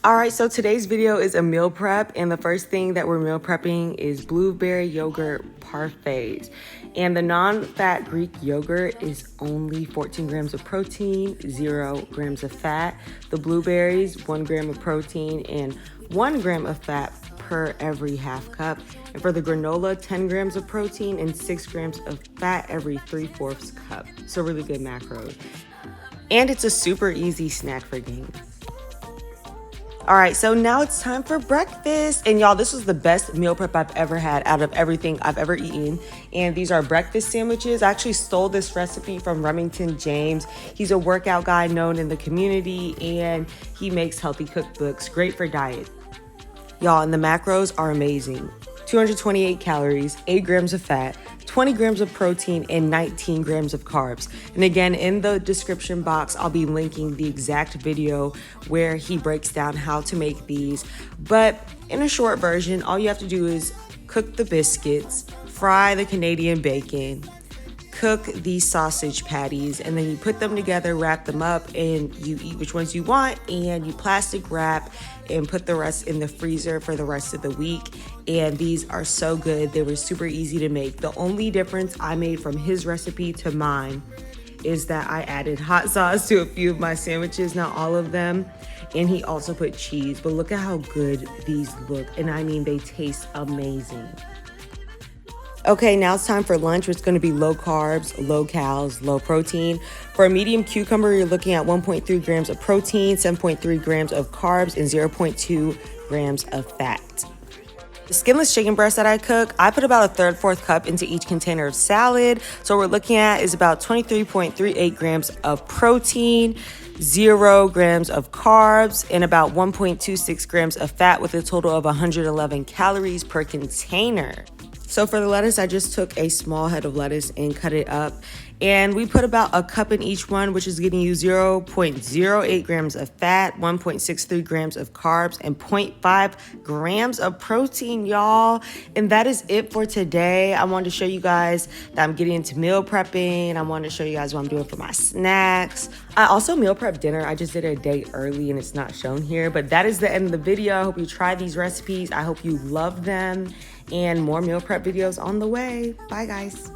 All right, so today's video is a meal prep, and the first thing that we're meal prepping is blueberry yogurt parfaits. And the non-fat Greek yogurt is only 14 grams of protein, 0 grams of fat. The blueberries, 1 gram of protein and 1 gram of fat per every half cup. And for the granola, 10 grams of protein and 6 grams of fat every 3/4 cup. So really good macros. And it's a super easy snack for gains. All right, so now it's time for breakfast. And y'all, this was the best meal prep I've ever had out of everything I've ever eaten. And these are breakfast sandwiches. I actually stole this recipe from Remington James. He's a workout guy known in the community, and he makes healthy cookbooks, great for diet. Y'all, and the macros are amazing. 228 calories, 8 grams of fat, 20 grams of protein, and 19 grams of carbs. And again, in the description box, I'll be linking the exact video where he breaks down how to make these. But in a short version, all you have to do is cook the biscuits, fry the Canadian bacon, cook these sausage patties, and then you put them together, wrap them up, and you eat which ones you want, and you plastic wrap and put the rest in the freezer for the rest of the week. And these are so good. They were super easy to make. The only difference I made from his recipe to mine is that I added hot sauce to a few of my sandwiches, not all of them. And he also put cheese, but look at how good these look. And I mean, they taste amazing. Okay, now it's time for lunch, which is going to be low carbs, low calories, low protein. For a medium cucumber, you're looking at 1.3 grams of protein, 7.3 grams of carbs, and 0.2 grams of fat. The skinless chicken breast that I cook, I put about a 1/3 cup into each container of salad. So what we're looking at is about 23.38 grams of protein, 0 grams of carbs, and about 1.26 grams of fat, with a total of 111 calories per container. So for the lettuce, I just took a small head of lettuce and cut it up. And we put about a cup in each one, which is getting you 0.08 grams of fat, 1.63 grams of carbs, and 0.5 grams of protein, y'all. And that is it for today. I wanted to show you guys that I'm getting into meal prepping. I wanted to show you guys what I'm doing for my snacks. I also meal prep dinner. I just did it a day early and it's not shown here, but that is the end of the video. I hope you try these recipes. I hope you love them, and more meal prep videos on the way. Bye, guys.